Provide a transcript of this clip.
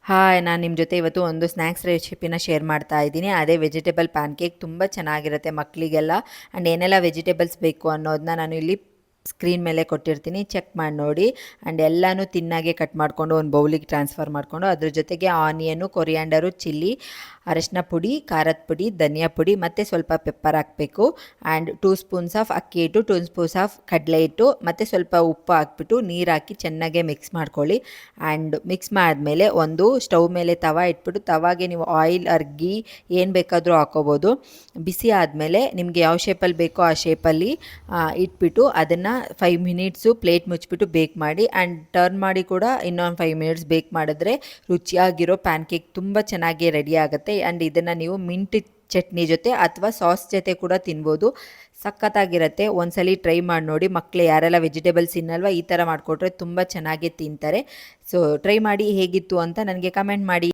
Hi, ನಾನು ನಿಮ್ಮ ಜೊತೆ ಇವತ್ತು ಒಂದು ಸ್ನ್ಯಾಕ್ಸ್ ರೆಸಿಪಿನ ಶೇರ್ ಮಾಡ್ತಾ ಇದ್ದೀನಿ. ಅದೇ ವೆಜಿಟೇಬಲ್ ಪ್ಯಾನ್ಕೇಕ್. ತುಂಬ ಚೆನ್ನಾಗಿರುತ್ತೆ ಮಕ್ಕಳಿಗೆಲ್ಲ. ಆ್ಯಂಡ್ ಏನೆಲ್ಲ ವೆಜಿಟೇಬಲ್ಸ್ ಬೇಕು ಅನ್ನೋದನ್ನ ನಾನು ಇಲ್ಲಿ ಸ್ಕ್ರೀನ್ ಮೇಲೆ ಕೊಟ್ಟಿರ್ತೀನಿ, ಚೆಕ್ ಮಾಡಿ ನೋಡಿ. ಆ್ಯಂಡ್ ಎಲ್ಲನೂ ತಿನ್ನಾಗೆ ಕಟ್ ಮಾಡಿಕೊಂಡು ಒಂದು ಬೌಲಿಗೆ ಟ್ರಾನ್ಸ್ಫರ್ ಮಾಡಿಕೊಂಡು ಅದ್ರ ಜೊತೆಗೆ ಆನಿಯನು, ಕೊರಿಯಾಂಡರು, ಚಿಲ್ಲಿ, ಅರಶಿನ ಪುಡಿ, ಖಾರದ ಪುಡಿ, ಧನಿಯಾ ಪುಡಿ ಮತ್ತು ಸ್ವಲ್ಪ ಪೆಪ್ಪರ್ ಹಾಕಬೇಕು. ಆ್ಯಂಡ್ 2 ಸ್ಪೂನ್ಸ್ ಆಫ್ ಅಕ್ಕಿ ಹಿಟ್ಟು, 2 ಸ್ಪೂನ್ಸ್ ಆಫ್ ಕಡಲೆ ಹಿಟ್ಟು ಮತ್ತು ಸ್ವಲ್ಪ ಉಪ್ಪು ಹಾಕ್ಬಿಟ್ಟು ನೀರು ಹಾಕಿ ಚೆನ್ನಾಗೆ ಮಿಕ್ಸ್ ಮಾಡ್ಕೊಳ್ಳಿ. ಆ್ಯಂಡ್ ಮಿಕ್ಸ್ ಮಾಡಿದ್ಮೇಲೆ ಒಂದು ಸ್ಟವ್ ಮೇಲೆ ತವ ಇಟ್ಬಿಟ್ಟು ತವಾಗೆ ನೀವು ಆಯಿಲ್ ಆರ್ ಗೀ ಏನು ಬೇಕಾದರೂ ಹಾಕೋಬೋದು. ಬಿಸಿ ಆದಮೇಲೆ ನಿಮಗೆ ಯಾವ ಶೇಪಲ್ಲಿ ಬೇಕೋ ಆ ಶೇಪಲ್ಲಿ ಇಟ್ಬಿಟ್ಟು ಅದನ್ನು 5 ಮಿನಿಟ್ಸು ಪ್ಲೇಟ್ ಮುಚ್ಚಿಬಿಟ್ಟು ಬೇಕ್ ಮಾಡಿ. ಆ್ಯಂಡ್ ಟರ್ನ್ ಮಾಡಿ ಕೂಡ ಇನ್ನೊಂದು 5 ಮಿನಿಟ್ಸ್ ಬೇಕ್ ಮಾಡಿದ್ರೆ ರುಚಿಯಾಗಿರೋ ಪ್ಯಾನ್ಕೇಕ್ ತುಂಬ ಚೆನ್ನಾಗಿ ರೆಡಿ ಆಗುತ್ತೆ. ಆ್ಯಂಡ್ ಇದನ್ನು ನೀವು ಮಿಂಟ್ ಚಟ್ನಿ ಜೊತೆ ಅಥವಾ ಸಾಸ್ ಜೊತೆ ಕೂಡ ತಿನ್ಬೋದು. ಸಖತ್ತಾಗಿರುತ್ತೆ. ಒಂದ್ಸಲಿ ಟ್ರೈ ಮಾಡಿ ನೋಡಿ. ಮಕ್ಕಳು ಯಾರೆಲ್ಲ ವೆಜಿಟೇಬಲ್ಸ್ ತಿನ್ನಲ್ವ ಈ ಥರ ಮಾಡಿಕೊಟ್ರೆ ತುಂಬ ಚೆನ್ನಾಗಿ ತಿಂತಾರೆ. ಸೊ ಟ್ರೈ ಮಾಡಿ ಹೇಗಿತ್ತು ಅಂತ ನನಗೆ ಕಮೆಂಟ್ ಮಾಡಿ.